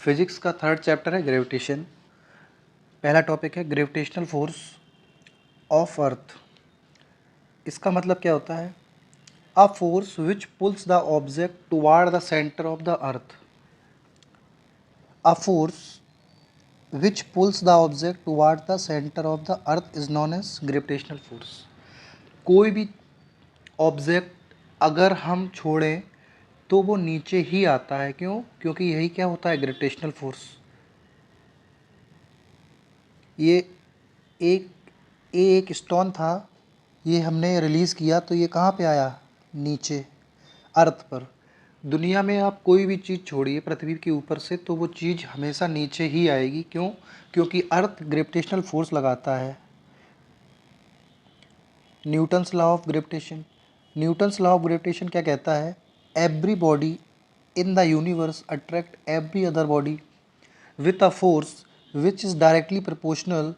Physics का third chapter है gravitation. पहला टॉपिक है ग्रेविटेशनल फोर्स ऑफ अर्थ। इसका मतलब क्या होता है? A force which pulls the object toward the centre of the earth. A force which pulls the object toward the centre of the earth is known as gravitational force. कोई भी object अगर हम छोड़ें तो वो नीचे ही आता है। क्यों? क्योंकि यही क्या होता है? Gravitational force. ये एक एक स्टोन था, ये हमने रिलीज़ किया तो ये कहाँ पे आया? नीचे, अर्थ पर। दुनिया में आप कोई भी चीज़ छोड़िए पृथ्वी के ऊपर से तो वो चीज़ हमेशा नीचे ही आएगी। क्यों? क्योंकि अर्थ ग्रेविटेशनल फोर्स लगाता है। Newton's law of gravitation. Newton's law of gravitation क्या कहता है? Every body in the universe attract every other body with a force which is directly proportional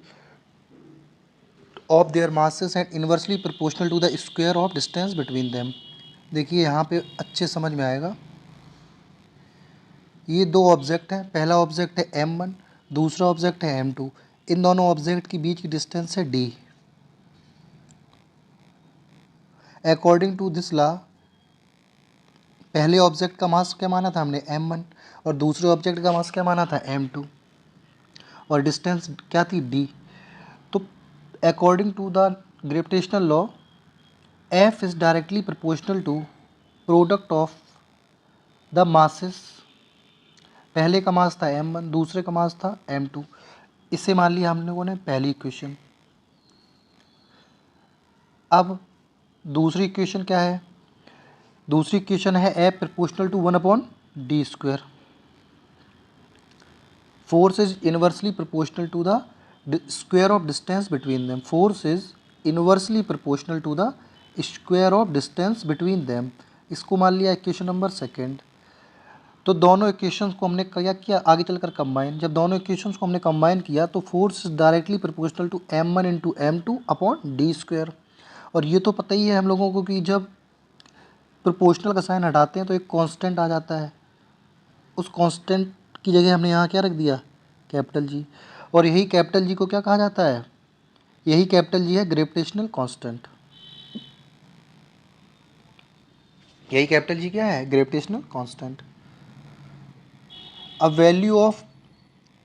of their masses and inversely proportional to the square of distance between them। देखिए यहाँ पे अच्छे समझ में आएगा। ये दो ऑब्जेक्ट हैं, पहला ऑब्जेक्ट है m1, दूसरा ऑब्जेक्ट है m2। इन दोनों ऑब्जेक्ट के बीच की डिस्टेंस है d। According to this law, पहले ऑब्जेक्ट का मास क्या माना था हमने? m1, और दूसरे ऑब्जेक्ट का मास क्या माना था? m2, और डिस्टेंस क्या थी? d। तो according to the gravitational law, F is directly proportional to product of the masses। पहले का मास था m1, दूसरे का मास था m2। इसे मान लिया हम लोगों ने पहली इक्वेशन। अब दूसरी इक्वेशन क्या है? दूसरी इक्वेशन है F proportional to 1/d²। Force is inversely proportional to the square of distance between them. Force is inversely proportional to the square of distance between them. इसको मान लिया इक्वेशन नंबर सेकेंड। तो दोनों equations को हमने क्या किया? आगे चलकर कंबाइन। जब दोनों इक्वेशंस को हमने कंबाइन किया तो force is directly proportional to m1 into m2/d²। और ये तो पता ही है हम लोगों को कि जब प्रोपोर्शनल का साइन हटाते हैं तो एक कांस्टेंट आ जाता है। उस कांस्टेंट की जगह हमने यहाँ क्या रख दिया? Capital G. और यही कैपिटल जी को क्या कहा जाता है? यही कैपिटल जी है ग्रेविटेशनल कांस्टेंट। यही कैपिटल जी क्या है? Gravitational constant. अब value of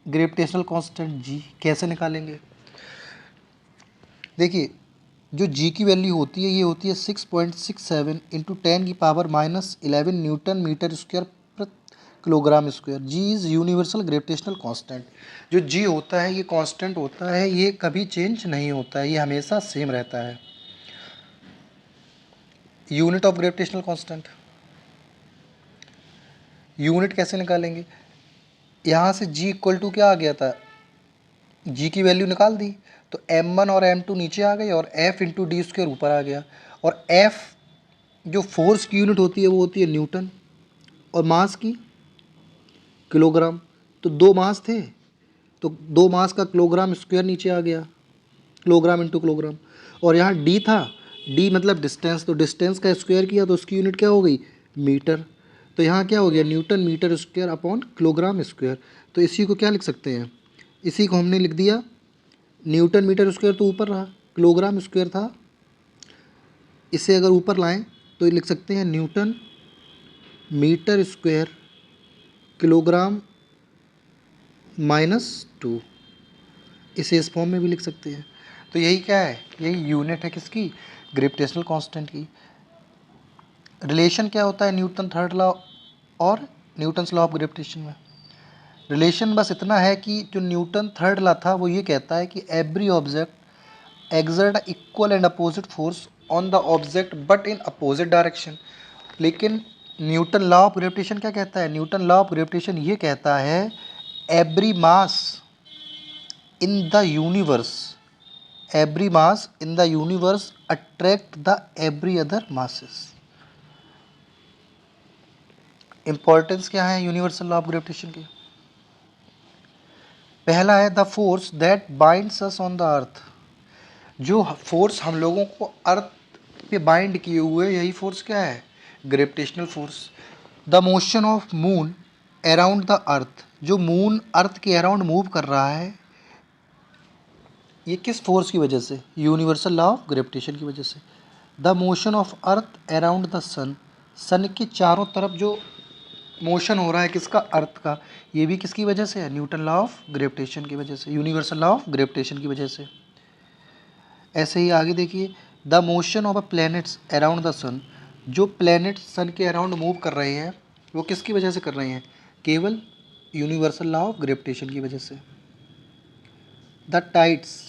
gravitational constant G कैसे निकालेंगे? देखिए, जो जी की वैल्यू होती है ये होती है 6.67 इंटू 10⁻⁻11 न्यूटन मीटर स्क्वायर प्रति kilogram square. G is universal gravitational constant. जो जी होता है ये कांस्टेंट होता है, ये कभी चेंज नहीं होता है, ये हमेशा सेम रहता है। Unit of gravitational constant, unit कैसे निकालेंगे? यहाँ से जी इक्वल टू क्या आ गया था? जी की वैल्यू निकाल दी तो m1 और m2 नीचे आ गए और f इंटू d² ऊपर आ गया। और f जो फोर्स की यूनिट होती है वो होती है न्यूटन, और मास की किलोग्राम। तो दो मास थे तो दो मास का किलोग्राम स्क्वायर नीचे आ गया, किलोग्राम इंटू किलोग्राम। और यहाँ d था, d मतलब डिस्टेंस, तो डिस्टेंस का स्क्वायर किया तो उसकी यूनिट क्या हो गई? मीटर। तो यहाँ क्या हो गया? Newton metre square upon kilogram square. तो इसी को क्या लिख सकते हैं? इसी को हमने लिख दिया, न्यूटन मीटर स्क्वायर तो ऊपर रहा, किलोग्राम स्क्वायर था, इसे अगर ऊपर लाएं तो लिख सकते हैं न्यूटन मीटर स्क्वायर किलोग्राम -2। इसे इस फॉर्म में भी लिख सकते हैं। तो यही क्या है? यही यूनिट है किसकी? ग्रेविटेशनल कांस्टेंट की। रिलेशन क्या होता है न्यूटन थर्ड लॉ और न्यूटन्स लॉ ऑफ ग्रेविटेशन में? रिलेशन बस इतना है कि जो न्यूटन थर्ड लॉ था वो ये कहता है कि every object exert equal and opposite force on the object but in opposite direction. लेकिन न्यूटन लॉ ऑफ ग्रेविटेशन क्या कहता है? न्यूटन लॉ ऑफ ग्रेविटेशन ये कहता है every mass in the universe, every mass in the universe attract the every other masses. Importance क्या है universal law of gravitation की? पहला है the force that binds us on the earth. जो force हम लोगों को अर्थ पे बाइंड किए हुए, यही फोर्स क्या है? Gravitational force. The motion of moon around the earth जो मून अर्थ के अराउंड मूव कर रहा है, ये किस फोर्स की वजह से? यूनिवर्सल लॉ ऑफ ग्रेविटेशन की वजह से। The motion of earth around the sun, sun के चारों तरफ जो मोशन हो रहा है किसका? अर्थ का, ये भी किसकी वजह से है? न्यूटन लॉ ऑफ ग्रेविटेशन की वजह से, यूनिवर्सल लॉ ऑफ ग्रेविटेशन की वजह से। ऐसे ही आगे देखिए, the motion of a planets around the sun, जो प्लैनेट सन के अराउंड मूव कर रहे हैं वो किसकी वजह से कर रहे हैं? केवल यूनिवर्सल लॉ ऑफ ग्रेविटेशन की वजह से। The tides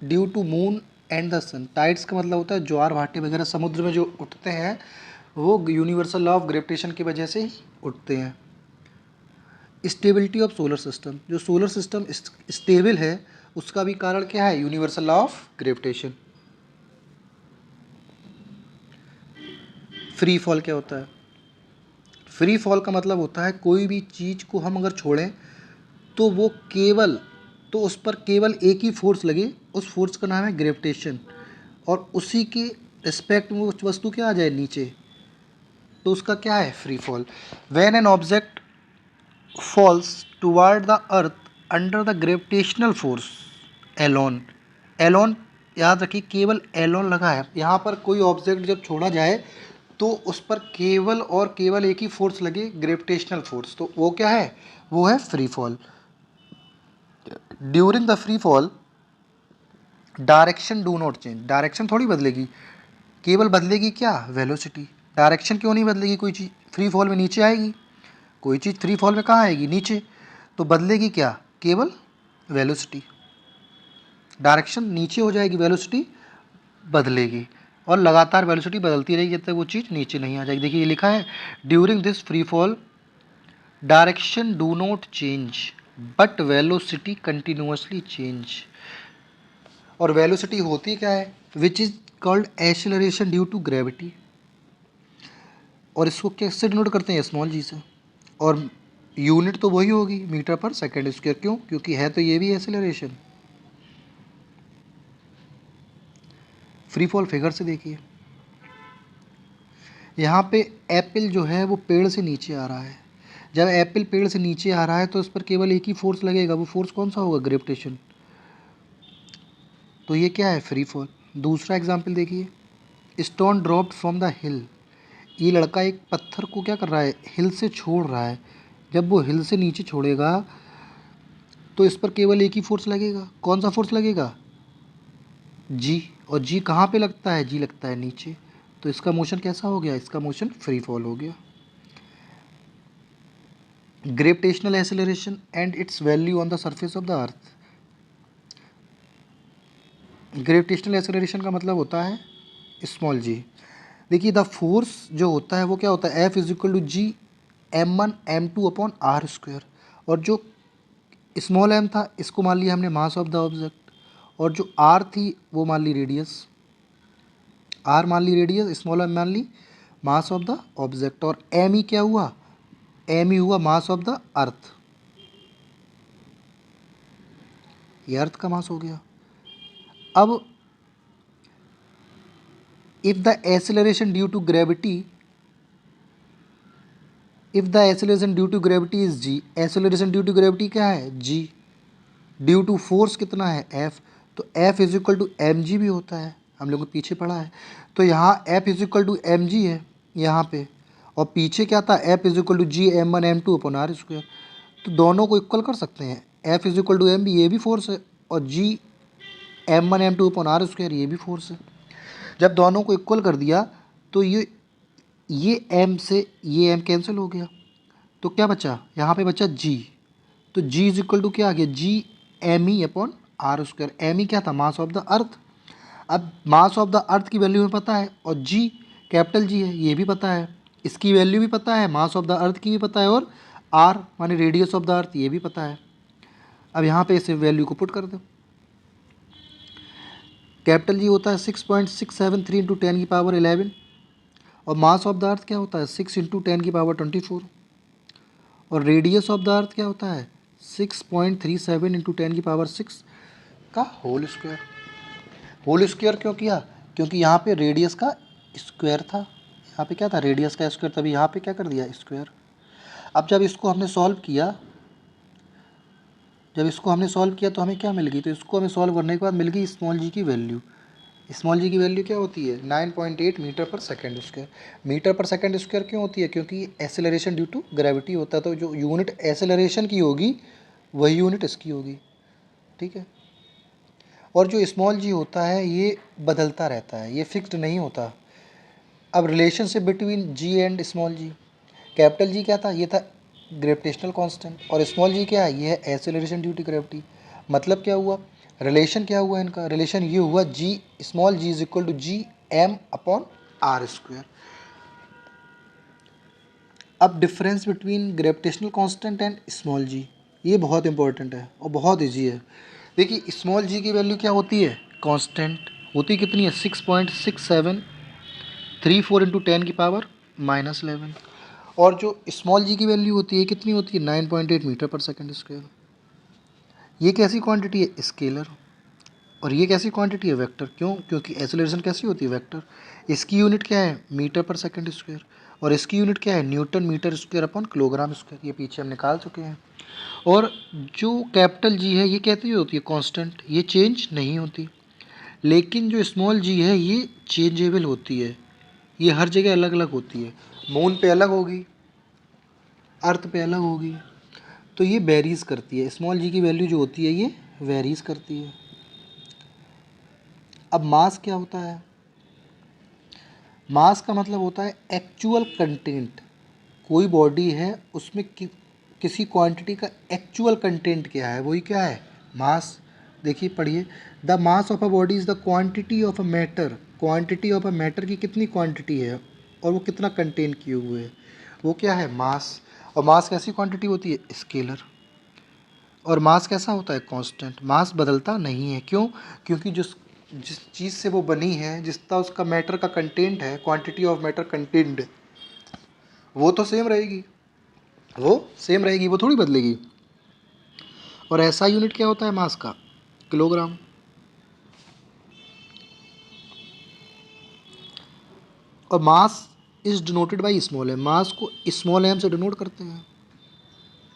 due to moon and the sun, tides का मतलब होता है ज्वार भाटे वगैरह समुद्र में जो उठते हैं वो यूनिवर्सल लॉ ऑफ ग्रेविटेशन की वजह से ही उठते हैं। स्टेबिलिटी ऑफ सोलर सिस्टम, जो सोलर सिस्टम स्टेबल है उसका भी कारण क्या है? Universal law of gravitation. Free fall क्या होता है? फ्री फॉल का मतलब होता है कोई भी चीज़ को हम अगर छोड़ें तो वो केवल, तो उस पर केवल एक ही फोर्स लगे, उस फोर्स का नाम है ग्रेविटेशन, और उसी के रिस्पेक्ट में उस वस्तु क्या आ जाए? नीचे, तो उसका क्या है? Free fall. When an object falls toward the earth under the gravitational force alone, alone याद रखिए, केवल एलोन लगा है यहाँ पर। कोई ऑब्जेक्ट जब छोड़ा जाए तो उस पर केवल और केवल एक ही फोर्स लगे, ग्रेविटेशनल फोर्स, तो वो क्या है? वो है free fall. During the free fall direction do not change, direction थोड़ी बदलेगी, केवल बदलेगी क्या? वेलोसिटी। डायरेक्शन क्यों नहीं बदलेगी? कोई चीज़ फ्री फॉल में नीचे आएगी, कोई चीज़ फ्री फॉल में कहाँ आएगी? नीचे, तो बदलेगी क्या? केवल वेलोसिटी। डायरेक्शन नीचे हो जाएगी, वेलोसिटी बदलेगी, और लगातार वेलोसिटी बदलती रहेगी जब तक वो चीज़ नीचे नहीं आ जाएगी। देखिए ये लिखा है, during this free fall direction do not change but velocity continuously change. और वेलोसिटी होती क्या है? Which is called acceleration due to gravity, और इसको कैसे डिनोट करते हैं? स्मॉल जी से, और यूनिट तो वही होगी मीटर पर सेकेंड स्क्वायर। क्यों? क्योंकि है तो ये भी एक्सेलरेशन। फ्री फॉल फिगर से देखिए, यहाँ पे एप्पल जो है वो पेड़ से नीचे आ रहा है। जब एप्पल पेड़ से नीचे आ रहा है तो उस पर केवल एक ही फोर्स लगेगा, वो फोर्स कौन सा होगा? ग्रेविटेशन। तो ये क्या है? Free fall. दूसरा एग्जाम्पल देखिए, स्टोन ड्रॉप्ड फ्रॉम द हिल, ये लड़का एक पत्थर को क्या कर रहा है? हिल से छोड़ रहा है। जब वो हिल से नीचे छोड़ेगा तो इस पर केवल एक ही फोर्स लगेगा, कौन सा फोर्स लगेगा? जी। और जी कहाँ पे लगता है? जी लगता है नीचे, तो इसका मोशन कैसा हो गया? इसका मोशन फ्री फॉल हो गया। Gravitational acceleration and it's value on the surface of the earth. Gravitational acceleration का मतलब होता है स्मॉल जी। देखिए द फोर्स जो होता है वो क्या होता है? F is equal to G m1 m2 upon R square, और जो स्मॉल m था इसको मान लिया हमने मास ऑफ द ऑब्जेक्ट, और जो r थी वो मान ली रेडियस, r मान ली रेडियस, स्मॉल m मान ली मास ऑफ द ऑब्जेक्ट, और m ही क्या हुआ? m ही हुआ मास ऑफ द अर्थ, ये अर्थ का मास हो गया। अब if the acceleration due to gravity, if the acceleration due to gravity is g, acceleration due to gravity क्या है? जी। ड्यू टू फोर्स कितना है? एफ, तो F is equal to M g भी होता है, हम लोग को पीछे पढ़ा है। तो यहाँ F is equal to M g है यहाँ पे, और पीछे क्या था? F is equal to G m1 m2 upon R square. तो दोनों को इक्वल कर सकते हैं, F is equal to m भी, ये भी फोर्स है, और जी m1 m2 upon R square ये भी फोर्स है। जब दोनों को इक्वल कर दिया तो ये m से ये m कैंसिल हो गया, तो क्या बचा? यहाँ पे बचा g, तो g इज इक्वल टू क्या आ गया? G M E upon R square. M E क्या था? Mass of the earth. अब मास ऑफ द अर्थ की वैल्यू हमें पता है, और जी कैपिटल जी है ये भी पता है, इसकी वैल्यू भी पता है, मास ऑफ द अर्थ की भी पता है, और आर माने रेडियस ऑफ द अर्थ ये भी पता है। अब यहाँ पे इस वैल्यू को पुट कर दो, कैपिटल जी होता है 6.673 इंटू 10 की पावर 11, और मास ऑफ द अर्थ क्या होता है? 6 इंटू 10 की पावर 24, और रेडियस ऑफ द अर्थ क्या होता है? 6.37 इंटू 10 की पावर 6 का होल स्क्वायर। होल स्क्वायर क्यों किया? क्योंकि यहाँ पे रेडियस का स्क्वायर था, यहाँ पे क्या था? रेडियस का स्क्वायर, तभी यहाँ पे क्या कर दिया? स्क्वायर। अब जब इसको हमने सॉल्व किया जब इसको हमने सॉल्व किया तो हमें क्या मिल गई, तो इसको हमें सॉल्व करने के बाद मिल गई स्मॉल जी की वैल्यू। स्मॉल जी की वैल्यू क्या होती है 9.8 मीटर पर सेकेंड स्क्वायर। मीटर पर सेकेंड स्क्वायर क्यों होती है, क्योंकि एसेलरेशन ड्यू टू ग्रेविटी होता है, तो जो यूनिट एसेलरेशन की होगी वही यूनिट इसकी होगी, ठीक है। और जो स्मॉल जी होता है ये बदलता रहता है, ये फिक्स्ड नहीं होता। अब relationship between G and small g, capital G क्या था, ये था ग्रेविटेशनल कांस्टेंट, और स्मॉल जी क्या है, ये है एसेलरेशन ड्यू टू ग्रेविटी। मतलब क्या हुआ, रिलेशन क्या हुआ इनका, रिलेशन ये हुआ G small G is equal to G M upon R square. अब difference between gravitational constant and small G, ये बहुत इंपॉर्टेंट है और बहुत इजी है। देखिए स्मॉल जी की वैल्यू क्या होती है, कांस्टेंट होती कितनी है 6.6734 इंटू 10 की पावर -11, और जो स्मॉल जी की वैल्यू होती है कितनी होती है 9.8 मीटर पर सेकेंड स्क्वायर। ये कैसी क्वांटिटी है, स्केलर, और ये कैसी क्वांटिटी है, वेक्टर। क्यों, क्योंकि एक्सेलरेशन कैसी होती है, वेक्टर। इसकी यूनिट क्या है, मीटर पर सेकेंड स्क्वायर, और इसकी यूनिट क्या है, newton metre square upon kilogram square. ये पीछे हम निकाल चुके हैं। और जो कैपिटल जी है ये कैसी होती है, कांस्टेंट, ये चेंज नहीं होती। लेकिन जो स्मॉल जी है ये चेंजेबल होती है, ये हर जगह अलग अलग होती है, मून पे अलग होगी, अर्थ पे अलग होगी, तो ये वेरीज करती है। स्मॉल जी की वैल्यू जो होती है ये वेरीज करती है। अब मास क्या होता है, मास का मतलब होता है एक्चुअल कंटेंट। कोई बॉडी है उसमें किसी क्वांटिटी का एक्चुअल कंटेंट क्या है, वही क्या है, मास। देखिए पढ़िए, the mass of a body is the quantity of a matter. Quantity of a matter की कितनी क्वांटिटी है और वो कितना कंटेन किए हुए है, वो क्या है, मास। और मास कैसी क्वांटिटी होती है, स्केलर। और मास कैसा होता है, कांस्टेंट। मास बदलता नहीं है, क्यों, क्योंकि जिस चीज़ से वो बनी है, जितना उसका मैटर का कंटेंट है, क्वांटिटी ऑफ मैटर कंटेंट, वो तो सेम रहेगी, वो सेम रहेगी, वो थोड़ी बदलेगी। और ऐसा यूनिट क्या होता है मास का, किलोग्राम। और mass is denoted by small M, mass को स्मॉल एम से डिनोट करते हैं।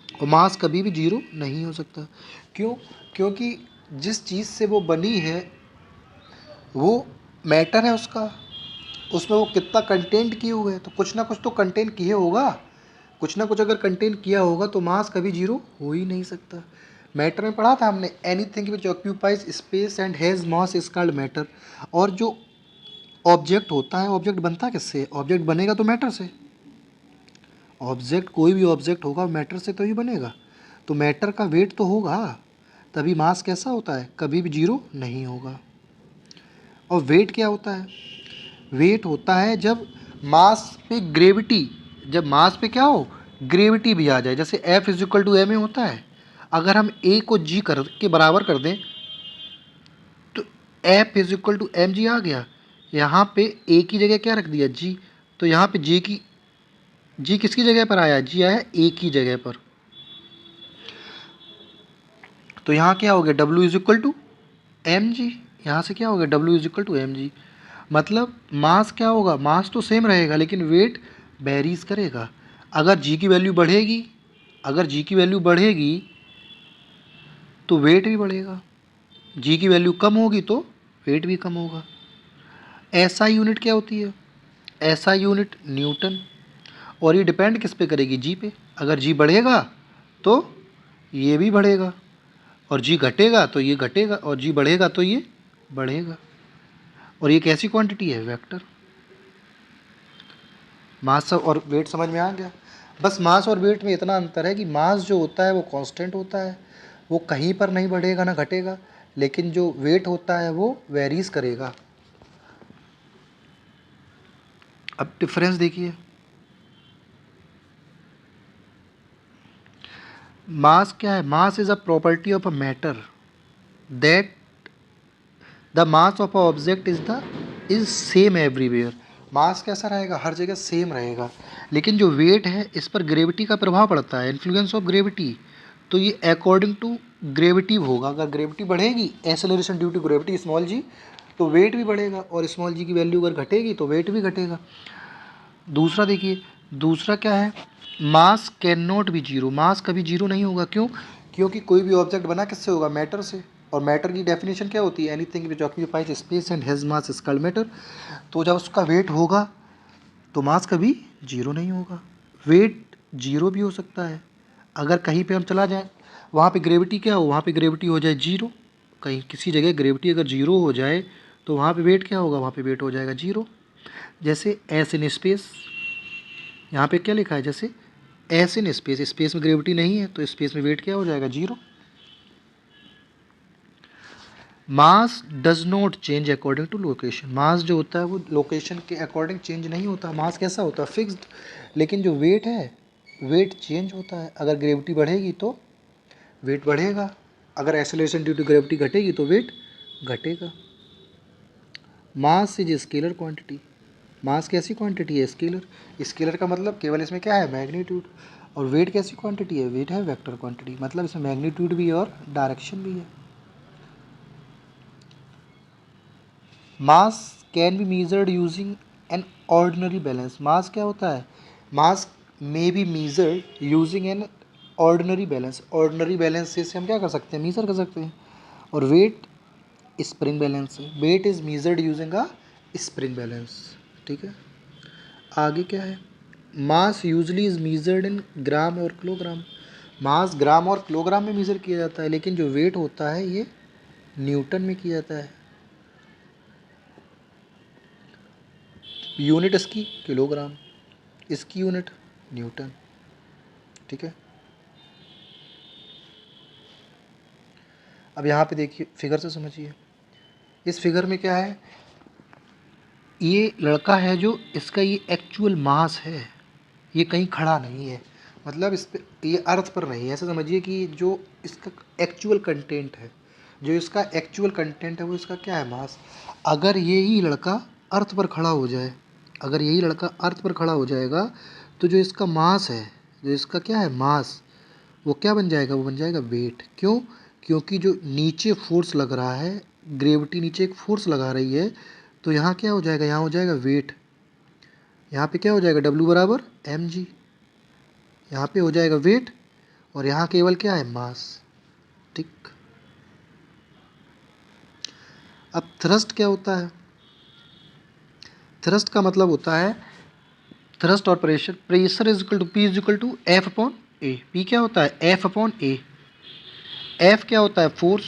और मास कभी भी जीरो नहीं हो सकता, क्यों, क्योंकि जिस चीज़ से वो बनी है वो मैटर है उसका, उसमें वो कितना कंटेंट किए हुए हैं, तो कुछ ना कुछ तो कंटेंट किए होगा, कुछ ना कुछ अगर कंटेंट किया होगा तो मास कभी जीरो हो ही नहीं सकता। मैटर में पढ़ा था हमने, anything which occupies space and has mass is called matter. और जो ऑब्जेक्ट होता है, ऑब्जेक्ट बनता किससे, ऑब्जेक्ट बनेगा तो मैटर से। ऑब्जेक्ट, कोई भी ऑब्जेक्ट होगा मैटर से तो ही बनेगा, तो मैटर का वेट तो होगा, तभी मास कैसा होता है, कभी भी जीरो नहीं होगा। और वेट क्या होता है, वेट होता है जब मास पे ग्रेविटी, जब मास पे क्या हो, ग्रेविटी भी आ जाए। जैसे F is equal to m a होता है, अगर हम ए को जी कर के बराबर कर दें तो F is equal to M G आ गया। यहाँ पे ए की जगह क्या रख दिया, जी, तो यहाँ पे जी किसकी जगह पर आया, जी आया ए की जगह पर। तो यहाँ क्या हो गया, W is equal to M g, यहाँ से क्या हो गया, W is equal to M g. मतलब मास क्या होगा, मास तो सेम रहेगा लेकिन वेट वेरीज करेगा। अगर जी की वैल्यू बढ़ेगी, अगर जी की वैल्यू बढ़ेगी तो वेट भी बढ़ेगा, जी की वैल्यू कम होगी तो वेट भी कम होगा। ऐसा यूनिट क्या होती है, ऐसा यूनिट न्यूटन। और ये डिपेंड किस पे करेगी, जी पे। अगर जी बढ़ेगा तो ये भी बढ़ेगा, और जी घटेगा तो ये घटेगा, और जी बढ़ेगा तो ये बढ़ेगा। और ये कैसी क्वांटिटी है, वेक्टर। मास और वेट समझ में आ गया। बस मास और वेट में इतना अंतर है कि मास जो होता है वो कांस्टेंट होता है, वो कहीं पर नहीं बढ़ेगा ना घटेगा, लेकिन जो वेट होता है वो वेरीज करेगा। अब डिफरेंस देखिए, मास क्या है, mass is a property of a matter that the mass of a object is same everywhere. Mass कैसा रहेगा, हर जगह सेम रहेगा, लेकिन जो वेट है इस पर ग्रेविटी का प्रभाव पड़ता है, इन्फ्लुएंस ऑफ ग्रेविटी। तो ये अकॉर्डिंग टू ग्रेविटी होगा। अगर ग्रेविटी बढ़ेगी, acceleration due to gravity small G, तो वेट भी बढ़ेगा, और स्मॉल जी की वैल्यू अगर घटेगी तो वेट भी घटेगा। दूसरा देखिए, दूसरा क्या है, mass can not be zero, mass कभी जीरो नहीं होगा। क्यों, क्योंकि कोई भी ऑब्जेक्ट बना किससे होगा, मैटर से, और मैटर की डेफिनेशन क्या होती है, anything which occupies space and has mass is called matter. तो जब उसका वेट होगा तो मास कभी जीरो नहीं होगा, वेट जीरो भी हो सकता है। अगर कहीं पे हम चला जाएं, वहाँ पे ग्रेविटी क्या हो, वहाँ पे ग्रेविटी हो जाए जीरो, कहीं किसी जगह ग्रेविटी अगर जीरो हो जाए तो वहाँ पे वेट क्या होगा, वहाँ पे वेट हो जाएगा जीरो। जैसे एस इन स्पेस, यहाँ पे क्या लिखा है, जैसे एस इन स्पेस, स्पेस में ग्रेविटी नहीं है तो स्पेस में वेट क्या हो जाएगा, zero. Mass does not change according to location, mass जो होता है वो लोकेशन के अकॉर्डिंग चेंज नहीं होता, मास कैसा होता है, फिक्स्ड। लेकिन जो वेट है, वेट चेंज होता है। अगर ग्रेविटी बढ़ेगी तो वेट बढ़ेगा, अगर एक्सेलरेशन ड्यू टू ग्रेविटी घटेगी तो वेट घटेगा। मास इज स्केलर क्वांटिटी, मास कैसी क्वांटिटी है, स्केलर। स्केलर का मतलब केवल इसमें क्या है, मैग्नीट्यूड। और वेट कैसी क्वांटिटी है, वेट है वेक्टर क्वांटिटी, मतलब इसमें मैग्नीट्यूड भी है और डायरेक्शन भी है। Mass can be measured using an ordinary balance, mass क्या होता है, mass may be measured using an ordinary balance, ordinary balance से हम क्या कर सकते हैं, मेजर कर सकते हैं। और वेट स्प्रिंग बैलेंस है, weight is measured using a spring balance. ठीक है, आगे क्या है, mass usually is measured in gram और किलोग्राम, मास ग्राम और किलोग्राम में मेज़र किया जाता है, लेकिन जो वेट होता है ये न्यूटन में किया जाता है। यूनिट इसकी किलोग्राम, इसकी यूनिट न्यूटन। ठीक है, अब यहाँ पे देखिए फिगर से समझिए, इस फिगर में क्या है, ये लड़का है जो इसका ये एक्चुअल मास है, ये कहीं खड़ा नहीं है, मतलब इस पे ये अर्थ पर नहीं है, ऐसा समझिए कि जो इसका एक्चुअल कंटेंट है, जो इसका एक्चुअल कंटेंट है वो इसका क्या है, मास। अगर यही लड़का अर्थ पर खड़ा हो जाए, अगर यही लड़का अर्थ पर खड़ा हो जाएगा तो जो इसका मास है, जो इसका क्या है, मास, वो क्या बन जाएगा, वो बन जाएगा वेट। क्यों, क्योंकि जो नीचे फोर्स लग रहा है, ग्रेविटी नीचे एक फोर्स लगा रही है, तो यहाँ क्या हो जाएगा, यहाँ हो जाएगा वेट, यहाँ पे क्या हो जाएगा, W बराबर mg, यहाँ पे हो जाएगा वेट, और यहाँ केवल क्या है, मास। ठीक, अब थ्रस्ट क्या होता है, थ्रस्ट का मतलब होता है, थ्रस्ट और pressure, pressure is equal to P is equal to F upon A, P क्या होता है, F अपॉन ए, F क्या होता है, फोर्स,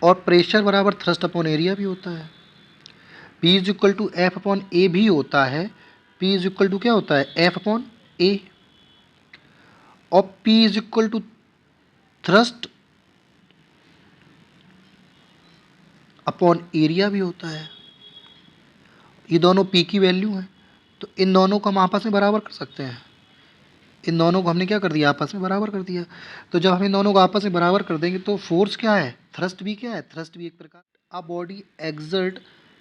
और प्रेशर बराबर थ्रस्ट अपॉन एरिया भी होता है। P is equal to F upon A भी होता है, P इज इक्वल टू क्या होता है, F अपॉन ए, और P is equal to thrust upon area भी होता है। ये दोनों P की वैल्यू हैं, तो इन दोनों को हम आपस में बराबर कर सकते हैं, इन दोनों को हमने क्या कर दिया, आपस में बराबर कर दिया। तो जब हम इन दोनों को आपस में बराबर कर देंगे तो फोर्स क्या है, थ्रस्ट भी क्या है, थ्रस्ट भी एक प्रकार, a body exert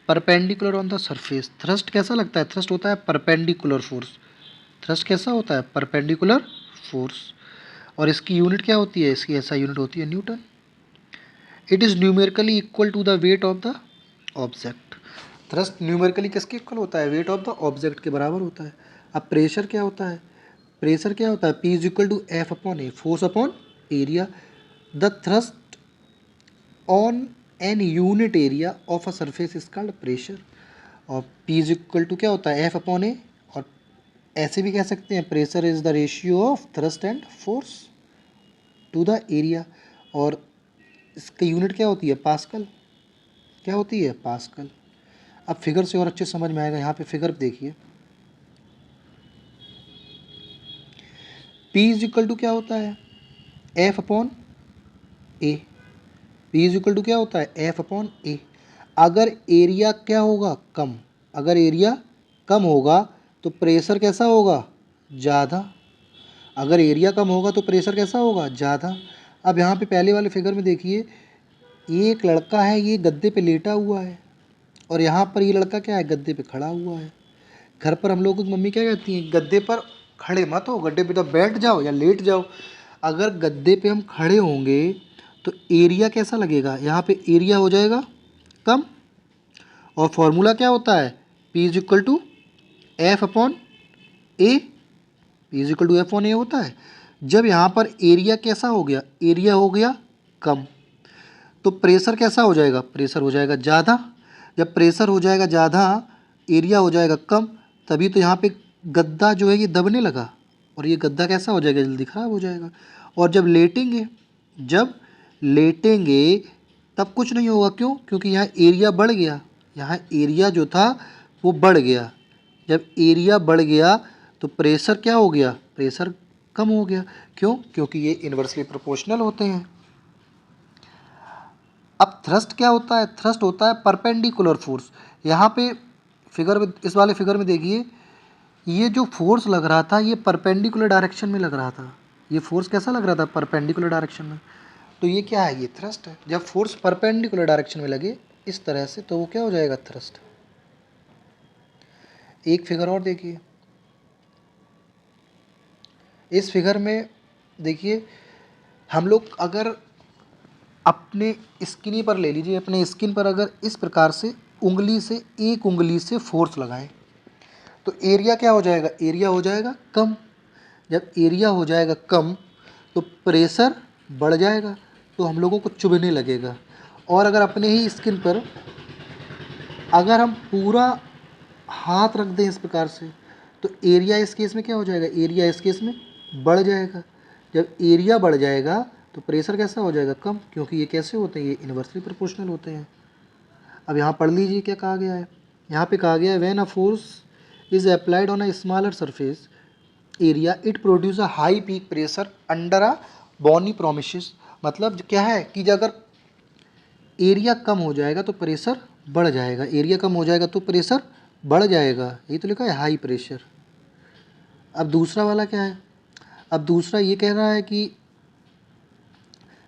perpendicular on the surface, thrust कैसा लगता है, थ्रस्ट होता है परपेंडिकुलर फोर्स, थ्रस्ट कैसा होता है, परपेंडिकुलर फोर्स। और इसकी यूनिट क्या होती है, इसकी ऐसा यूनिट होती है newton. It is numerically equal to the weight of the object, thrust numerically किसके इक्वल होता है, वेट ऑफ द ऑब्जेक्ट के बराबर होता है। अब प्रेशर क्या होता है, प्रेशर क्या होता है, P is equal to F upon A, force upon area. The thrust on an unit area of a surface is called pressure. और P इज इक्वल टू क्या होता है, F अपॉन ए, और ऐसे भी कह सकते हैं pressure is the ratio of thrust and force to the area. और इसकी यूनिट क्या होती है, पास्कल, क्या होती है, पास्कल। अब फिगर से और अच्छे समझ में आएगा, यहाँ पे फिगर देखिए, P इज इक्वल टू क्या होता है, F upon A, P is equal to क्या होता है, F अपॉन ए। अगर एरिया क्या होगा, कम, अगर एरिया कम होगा तो प्रेशर कैसा होगा, ज़्यादा, अगर एरिया कम होगा तो प्रेशर कैसा होगा, ज़्यादा। अब यहाँ पे पहले वाले फिगर में देखिए, ये एक लड़का है, ये गद्दे पे लेटा हुआ है, और यहाँ पर ये लड़का क्या है, गद्दे पे खड़ा हुआ है। घर पर हम लोगों की मम्मी क्या कहती हैं, गद्दे पर खड़े मत हो, गद्दे पे तो बैठ जाओ या लेट जाओ। अगर गद्दे पे हम खड़े होंगे तो एरिया कैसा लगेगा, यहाँ पे एरिया हो जाएगा कम, और फॉर्मूला क्या होता है, P is equal to F upon A, P is equal to F upon A होता है। जब यहाँ पर एरिया कैसा हो गया, एरिया हो गया कम, तो प्रेशर कैसा हो जाएगा, प्रेशर हो जाएगा ज़्यादा। जब प्रेशर हो जाएगा ज़्यादा, एरिया हो जाएगा कम, तभी तो यहाँ पे गद्दा जो है ये दबने लगा, और ये गद्दा कैसा हो जाएगा, जल्दी ख़राब हो जाएगा। और जब लेटेंगे तब कुछ नहीं होगा, क्यों, क्योंकि यहाँ एरिया बढ़ गया, यहाँ एरिया जो था वो बढ़ गया। जब एरिया बढ़ गया तो प्रेशर क्या हो गया, प्रेशर कम हो गया। क्यों, क्योंकि ये इन्वर्सली प्रोपोर्शनल होते हैं। अब थ्रस्ट क्या होता है, थ्रस्ट होता है परपेंडिकुलर फोर्स। यहाँ पे फिगर में, इस वाले फिगर में देखिए, ये जो फोर्स लग रहा था ये परपेंडिकुलर डायरेक्शन में लग रहा था। ये फोर्स कैसा लग रहा था, परपेंडिकुलर डायरेक्शन में। तो ये क्या है, ये थ्रस्ट है। जब फोर्स परपेंडिकुलर डायरेक्शन में लगे इस तरह से, तो वो क्या हो जाएगा, थ्रस्ट। एक फिगर और देखिए, इस फिगर में देखिए, हम लोग अगर अपने स्किन पर ले लीजिए, अपने स्किन पर अगर इस प्रकार से उंगली से, एक उंगली से फोर्स लगाएं, तो एरिया क्या हो जाएगा, एरिया हो जाएगा कम। जब एरिया हो जाएगा कम तो प्रेशर बढ़ जाएगा, तो हम लोगों को चुभने लगेगा। और अगर अपने ही स्किन पर अगर हम पूरा हाथ रख दें इस प्रकार से, तो एरिया इस केस में क्या हो जाएगा, एरिया इस केस में बढ़ जाएगा। जब एरिया बढ़ जाएगा तो प्रेशर कैसा हो जाएगा, कम, क्योंकि ये कैसे होते हैं, ये इन्वर्सली प्रोपोर्शनल होते हैं। अब यहाँ पढ़ लीजिए क्या कहा गया है। यहाँ पे कहा गया है, when a force is applied on a smaller surface area it produce a high peak pressure under a bony promises. मतलब क्या है कि अगर एरिया कम हो जाएगा तो प्रेशर बढ़ जाएगा, एरिया कम हो जाएगा तो प्रेशर बढ़ जाएगा, यही तो लिखा है हाई प्रेशर। अब दूसरा वाला क्या है, अब दूसरा ये कह रहा है कि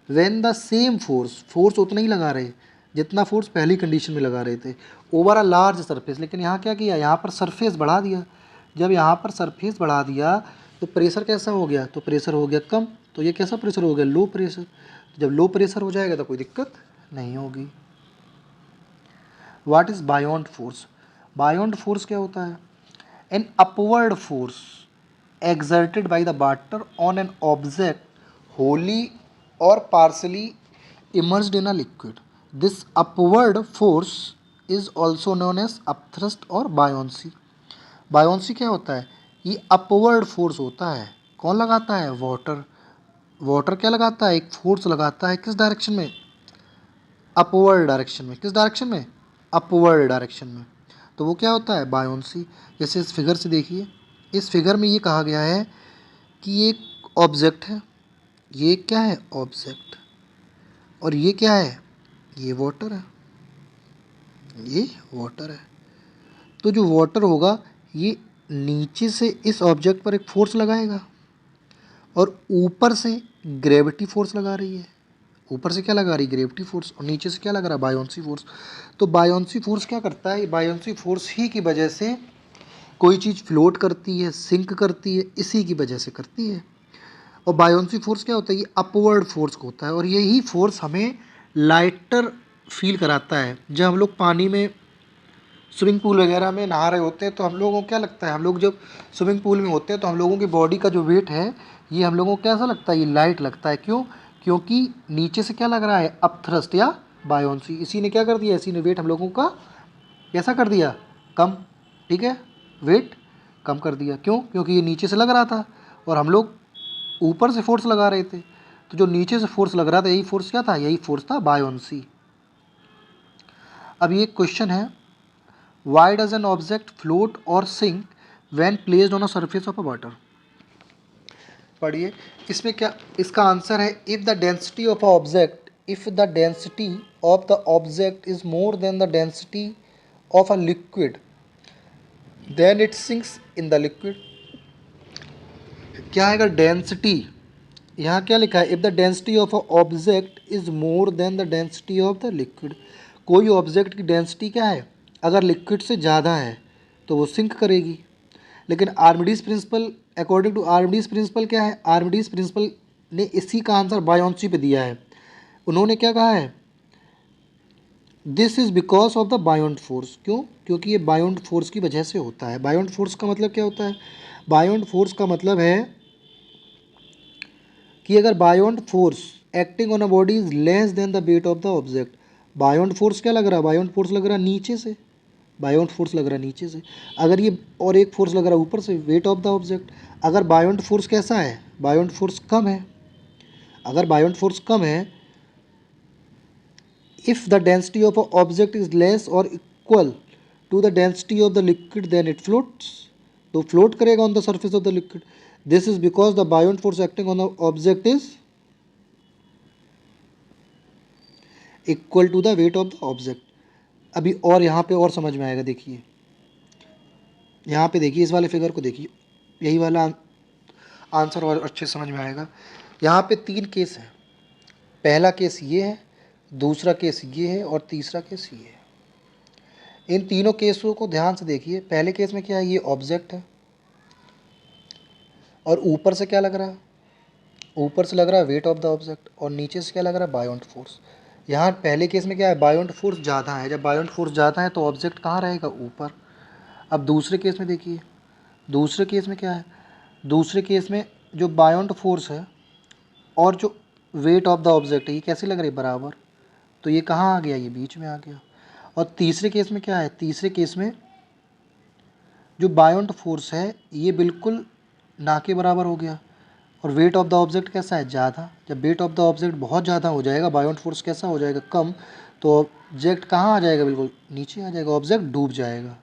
when the same force, force उतना ही लगा रहे जितना फोर्स पहली कंडीशन में लगा रहे थे, ओवर अ लार्ज सरफेस, लेकिन यहाँ क्या किया, यहाँ पर सरफेस बढ़ा दिया। जब यहाँ पर सरफेस बढ़ा दिया तो प्रेशर कैसा हो गया, तो प्रेशर हो गया कम, तो ये कैसा प्रेशर हो गया, लो प्रेशर। जब लो प्रेशर हो जाएगा तो कोई दिक्कत नहीं होगी। What is beyond force, beyond force क्या होता है, an upward force exerted by the water on an object wholly or partially immersed in a liquid. This upward force is also known as upthrust or buoyancy. buoyancy क्या होता है, ये upward force होता है। कौन लगाता है, वाटर। वाटर क्या लगाता है, एक फोर्स लगाता है, किस डायरेक्शन में, अपवर्ड डायरेक्शन में। किस डायरेक्शन में, अपवर्ड डायरेक्शन में। तो वो क्या होता है, बायोंसी। जैसे इस फिगर से देखिए, इस फिगर में ये कहा गया है कि ये एक ऑब्जेक्ट है, ये क्या है, ऑब्जेक्ट, और ये क्या है, ये वाटर है, ये वाटर है। तो जो वाटर होगा ये नीचे से इस ऑब्जेक्ट पर एक फोर्स लगाएगा, और ऊपर से ग्रेविटी फोर्स लगा रही है। ऊपर से क्या लगा रही, ग्रेविटी फोर्स, और नीचे से क्या लगा रहा है, बायोंसी फोर्स। तो बायोंसी फोर्स क्या करता है, बायोंसी फोर्स ही की वजह से कोई चीज़ फ्लोट करती है, सिंक करती है, इसी की वजह से करती है। और बायोंसी फोर्स क्या होता है, ये अपवर्ड फोर्स होता है, और यही फोर्स हमें लाइटर फील कराता है। जब हम लोग पानी में, स्विमिंग पूल वगैरह में नहा रहे होते हैं, तो हम लोगों को क्या लगता है, हम लोग जब स्विमिंग पूल में होते हैं तो हम लोगों की बॉडी का जो वेट है, ये हम लोगों को कैसा लगता है, ये लाइट लगता है। क्यों, क्योंकि नीचे से क्या लग रहा है, अपथ्रस्ट या बायोंसी, इसी ने क्या कर दिया, इसी ने वेट हम लोगों का कैसा कर दिया, कम। ठीक है, वेट कम कर दिया। क्यों, क्योंकि ये नीचे से लग रहा था और हम लोग ऊपर से फोर्स लगा रहे थे। तो जो नीचे से फोर्स लग रहा था, यही फोर्स क्या था, यही फोर्स था बायोंसी। अब ये क्वेश्चन है, why does an object float और sink when placed on a surface of a water. पढ़िए, इसमें क्या, इसका आंसर है, if the density of a object, if the density of the object is more than the density of a liquid then it sinks in the liquid. क्या आएगा, density, यहाँ क्या लिखा है, if the density of a object is more than the density of the liquid. कोई object की density क्या है, अगर लिक्विड से ज़्यादा है तो वो सिंक करेगी। लेकिन आर्मिडीज प्रिंसिपल, अकॉर्डिंग टू आर्मिडीज प्रिंसिपल क्या है, आर्मिडीज प्रिंसिपल ने इसी का आंसर बायोंसी पे दिया है। उन्होंने क्या कहा है, this is because of the buoyant force. क्यों, क्योंकि ये बायोंड फोर्स की वजह से होता है। बायोंड फोर्स का मतलब क्या होता है, बायोंड फोर्स का मतलब है कि अगर बायोंट force acting on a body is less than the weight of the object, बायोंट force क्या लग रहा है, बायोंट फोर्स लग रहा है नीचे से, बायोंट फोर्स लग रहा है नीचे से, अगर ये और एक फोर्स लग रहा है ऊपर से, वेट ऑफ द ऑब्जेक्ट। अगर बायोंट फोर्स कैसा है, बायोंट फोर्स कम है, अगर बायोंट फोर्स कम है, if the density of a object is less और equal to the density of the liquid then it floats, तो फ्लोट करेगा on the surface of the liquid. This is because the buoyant force acting on the object is equal to the weight of the object. अभी और यहाँ पे और समझ में आएगा, देखिए यहाँ पे देखिए, इस वाले फिगर को देखिए, यही वाला आंसर और अच्छे समझ में आएगा। यहाँ पे 3 केस हैं, पहला केस ये है, दूसरा केस ये है और तीसरा केस ये है। इन तीनों केसों को ध्यान से देखिए। पहले केस में क्या है, ये ऑब्जेक्ट है और ऊपर से क्या लग रहा है, ऊपर से लग रहा है वेट ऑफ द ऑब्जेक्ट और नीचे से क्या लग रहा है, बायोंट फोर्स। यहाँ पहले केस में क्या है, बायोंट फोर्स ज़्यादा है, जब बायोंट फोर्स ज़्यादा है तो ऑब्जेक्ट कहाँ रहेगा, ऊपर। अब दूसरे केस में देखिए, दूसरे केस में क्या है, दूसरे केस में जो बायोंट फोर्स है और जो वेट ऑफ द ऑब्जेक्ट है ये कैसे लग रही है, बराबर, तो ये कहाँ आ गया, ये बीच में आ गया। और तीसरे केस में क्या है, तीसरे केस में जो बायोंट फोर्स है ये बिल्कुल ना के बराबर हो गया और वेट ऑफ द ऑब्जेक्ट कैसा है, ज़्यादा। जब वेट ऑफ द ऑब्जेक्ट बहुत ज़्यादा हो जाएगा, बायोंट फोर्स कैसा हो जाएगा, कम, तो ऑब्जेक्ट कहाँ आ जाएगा, बिल्कुल नीचे आ जाएगा, ऑब्जेक्ट डूब जाएगा।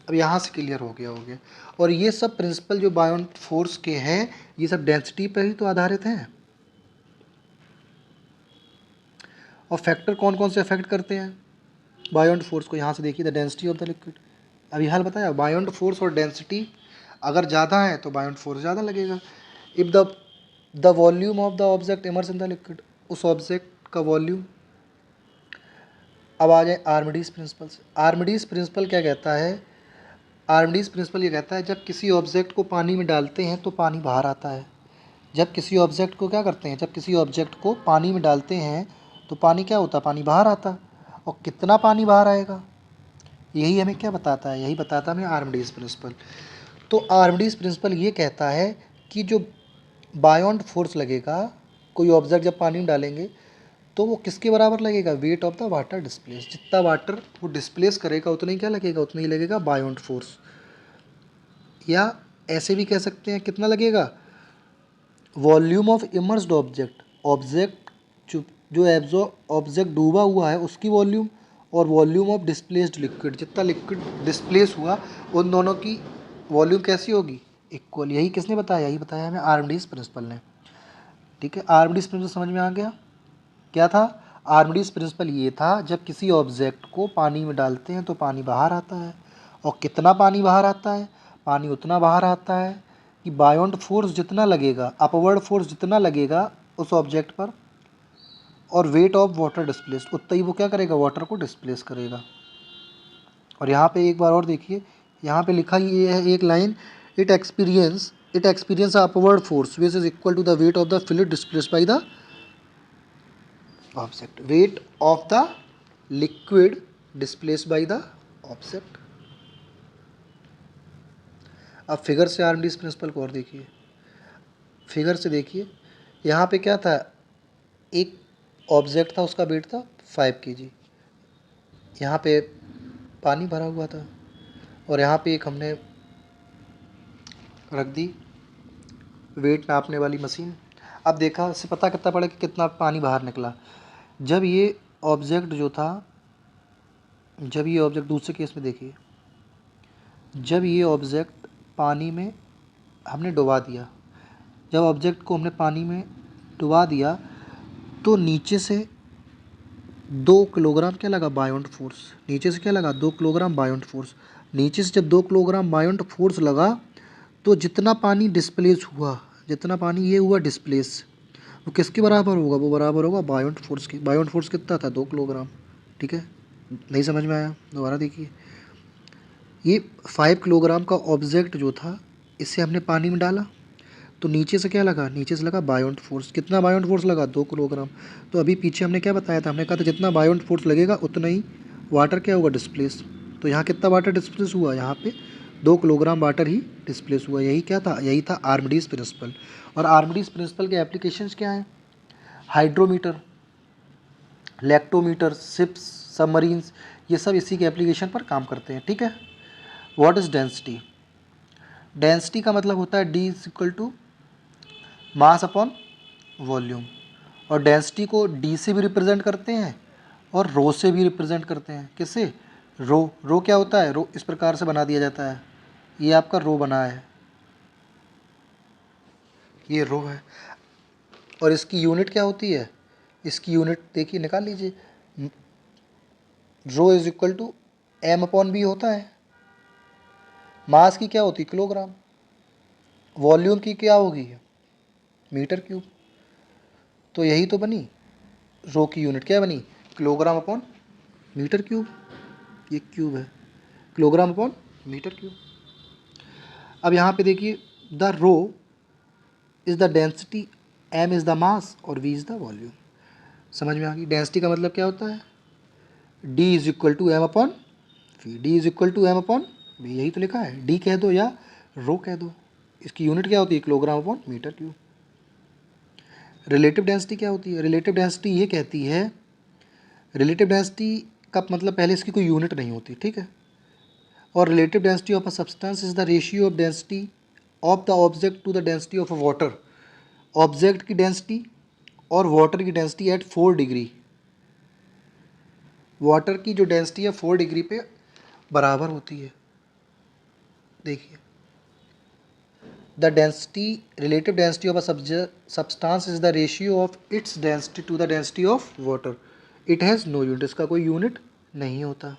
अब यहाँ से क्लियर हो गया। और ये सब प्रिंसिपल जो बायोंट फोर्स के हैं ये सब डेंसिटी पर ही तो आधारित हैं। और फैक्टर कौन कौन से अफेक्ट करते हैं बायोंट फोर्स को, यहाँ से देखिए, the density of the liquid. अभी हाल बताया, बायोंट फोर्स और डेंसिटी अगर ज़्यादा है तो बायोंट फोर्स ज़्यादा लगेगा। If the volume of the object immerse in the liquid, उस ऑब्जेक्ट का वॉल्यूम। अब आ जाए आर्मिडीज प्रिंसिपल से। आर्मिडीज प्रिंसिपल क्या कहता है, आर्मिडीज प्रिंसिपल ये कहता है जब किसी ऑब्जेक्ट को पानी में डालते हैं तो पानी बाहर आता है। जब किसी ऑब्जेक्ट को क्या करते हैं, जब किसी ऑब्जेक्ट को पानी में डालते हैं तो पानी क्या होता है, पानी बाहर आता। और कितना पानी बाहर आएगा, यही हमें क्या बताता है, यही बताता है हमें आर्मिडीज प्रिंसिपल। तो आर्मिडीज प्रिंसिपल ये कहता है कि जो बायोंट फोर्स लगेगा, कोई ऑब्जेक्ट जब पानी में डालेंगे तो वो किसके बराबर लगेगा, wait of the water displace. जितना वाटर वो डिस्प्लेस करेगा उतना ही क्या लगेगा, उतना ही लगेगा बायोंट फोर्स। या ऐसे भी कह सकते हैं कितना लगेगा, volume of immersed object, object जो एब्जॉ ऑब्जेक्ट डूबा हुआ है उसकी वॉल्यूम, और वॉल्यूम ऑफ डिस्प्लेस्ड लिक्विड, जितना लिक्विड डिस्प्लेस हुआ उन दोनों की वॉल्यूम कैसी होगी, इक्वल। यही किसने बताया, यही बताया हमें आर्मिडीज प्रिंसिपल ने। ठीक है, आर्मिडीज प्रिंसिपल समझ में आ गया। क्या था, आर्मिडीज प्रिंसिपल ये था जब किसी ऑब्जेक्ट को पानी में डालते हैं तो पानी बाहर आता है। और कितना पानी बाहर आता है, पानी उतना बाहर आता है कि बायोंट फोर्स जितना लगेगा, अपवर्ड फोर्स जितना लगेगा उस ऑब्जेक्ट पर, और वेट ऑफ वाटर डिस्प्लेस उतना ही वो क्या करेगा, वाटर को डिस्प्लेस करेगा। और यहाँ पे एक बार और देखिए, यहाँ पे लिखा ही ये है एक line, it experience upward force which is equal to the weight of the fluid displaced by the object, weight of the liquid displaced by the object. अब फिगर से आर्मिडीज प्रिंसिपल को और देखिए, फिगर से देखिए, यहाँ पे क्या था, एक ऑब्जेक्ट था, उसका वेट था 5 kg, यहाँ पे पानी भरा हुआ था और यहाँ पे एक हमने रख दी वेट नापने वाली मशीन। अब देखा, इससे पता कितना पड़ा कि कितना पानी बाहर निकला। जब ये ऑब्जेक्ट जो था, जब ये ऑब्जेक्ट, दूसरे केस में देखिए, जब ये ऑब्जेक्ट पानी में हमने डुबा दिया, जब ऑब्जेक्ट को हमने पानी में डुबा दिया तो नीचे से 2 किलोग्राम क्या लगा, बायोंट फोर्स। नीचे से क्या लगा, 2 किलोग्राम बायोंट फोर्स। नीचे से जब 2 किलोग्राम बायोंट फोर्स लगा तो जितना पानी डिस्प्लेस हुआ, जितना पानी ये हुआ डिस्प्लेस, वो किसके बराबर होगा, वो बराबर होगा बायोंट फोर्स के। बायोंट फोर्स कितना था, 2 किलोग्राम। ठीक है, नहीं समझ में आया, दोबारा देखिए, ये 5 किलोग्राम का ऑब्जेक्ट जो था, इसे हमने पानी में डाला तो नीचे से क्या लगा, नीचे से लगा बायोंट फोर्स। कितना बायोंट फोर्स लगा, 2 किलोग्राम। तो अभी पीछे हमने क्या बताया था, हमने कहा था जितना बायोंट फोर्स लगेगा उतना ही वाटर क्या होगा, डिस्प्लेस। तो यहाँ कितना वाटर डिस्प्लेस हुआ, यहाँ पे 2 किलोग्राम वाटर ही डिस्प्लेस हुआ। यही क्या था, यही था आर्किमिडीज प्रिंसिपल। और आर्किमिडीज प्रिंसिपल के एप्लीकेशंस क्या हैं, हाइड्रोमीटर, लैक्टोमीटर, शिप्स, सबमरीन्स, ये सब इसी के एप्लीकेशन पर काम करते हैं। ठीक है। What is density? डेंसिटी का मतलब होता है D is equal to mass upon volume. और डेंसिटी को डी से भी रिप्रेजेंट करते हैं और रो से भी रिप्रेजेंट करते हैं। किससे? रो क्या होता है, रो इस प्रकार से बना दिया जाता है, ये आपका रो बना है, ये रो है। और इसकी यूनिट क्या होती है, इसकी यूनिट देखिए निकाल लीजिए, rho is equal to M upon B होता है। मास की क्या होती है, किलोग्राम। वॉल्यूम की क्या होगी, मीटर क्यूब। तो यही तो बनी, रो की यूनिट क्या बनी, किलोग्राम अपॉन मीटर क्यूब। ये क्यूब है, किलोग्राम अपॉन मीटर क्यूब। अब यहाँ पे देखिए, the rho is the density, m is the mass और वी इज द वॉल्यूम। समझ में आ गई। डेंसिटी का मतलब क्या होता है, D is equal to M upon V, D is equal to M upon V, यही तो लिखा है। डी कह दो या रो कह दो, इसकी यूनिट क्या होती है, kilogram upon metre cube. Relative density क्या होती है, रिलेटिव डेंसिटी ये कहती है, रिलेटिव डेंसिटी का मतलब पहले इसकी कोई यूनिट नहीं होती, ठीक है। और relative density of a substance is the ratio of density of the object to the density of a water. Object की डेंसिटी और वाटर की डेंसिटी एट 4 डिग्री, वाटर की जो डेंसिटी है 4 डिग्री पे बराबर होती है। देखिए, the density, relative density of a substance is the ratio of its density to the density of water. It has no unit, इसका कोई यूनिट नहीं होता।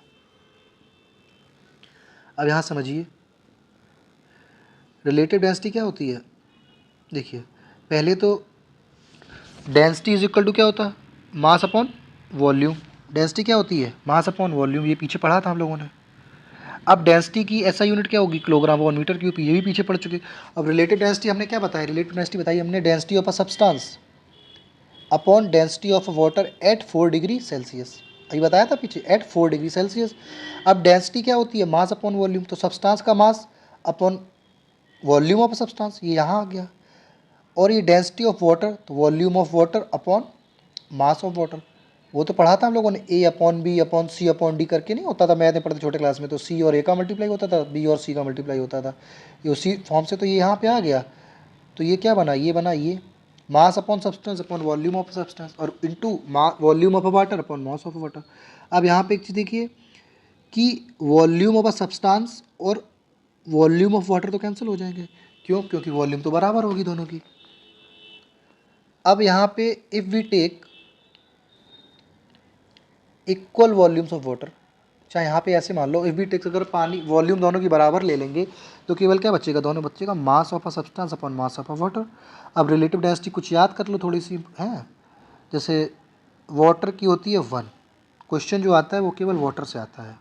अब यहाँ समझिए, रिलेटिव डेंसिटी क्या होती है। देखिए, पहले तो डेंसिटी इज इक्वल टू क्या होता है, मास अपॉन वॉल्यूम। डेंसिटी क्या होती है, मास अपॉन वॉल्यूम, ये पीछे पढ़ा था हम लोगों ने। अब डेंसिटी की ऐसा यूनिट क्या होगी, किलोग्राम अपॉन मीटर क्यूब, ये भी पीछे पढ़ चुके। अब रिलेटिव डेंसिटी हमने क्या बताया, रिलेटिव डेंसिटी बताई हमने, density of a substance upon density of water at 4 degree Celsius, अभी बताया था पीछे, एट 4 डिग्री सेल्सियस। अब डेंसिटी क्या होती है, मास अपॉन वॉल्यूम, तो सब्सटेंस का मास अपॉन वॉल्यूम ऑफ सब्सटेंस, ये यहाँ आ गया। और ये डेंसिटी ऑफ वाटर, तो volume of water upon mass of water, वो तो पढ़ा था हम लोगों ने, ए अपॉन बी अपॉन सी अपॉन डी करके नहीं होता था मैथ में पढ़ते छोटे क्लास में, तो सी और ए का मल्टीप्लाई होता था, बी और सी का मल्टीप्लाई होता था, ये उसी फॉर्म से तो ये यहाँ पे आ गया। तो ये क्या बना, ये बना ये mass upon substance upon volume of substance और into volume of water upon mass of water. अब यहाँ पे एक चीज़ देखिए कि वॉल्यूम ऑफ अ सब्सटेंस और वॉल्यूम ऑफ वाटर तो कैंसिल हो जाएंगे, क्यों, क्योंकि वॉल्यूम तो बराबर होगी दोनों की। अब यहाँ पे if we take equal volumes of water, चाहे यहाँ पे ऐसे मान लो, इफ़ वी टेक, अगर पानी वॉल्यूम दोनों की बराबर ले लेंगे तो केवल क्या बचेगा, दोनों बचेगा मास of a substance upon mass of a water. अब रिलेटिव डेंसिटी कुछ याद कर लो थोड़ी सी है, जैसे वाटर की होती है 1, क्वेश्चन जो आता है वो केवल वाटर से आता है,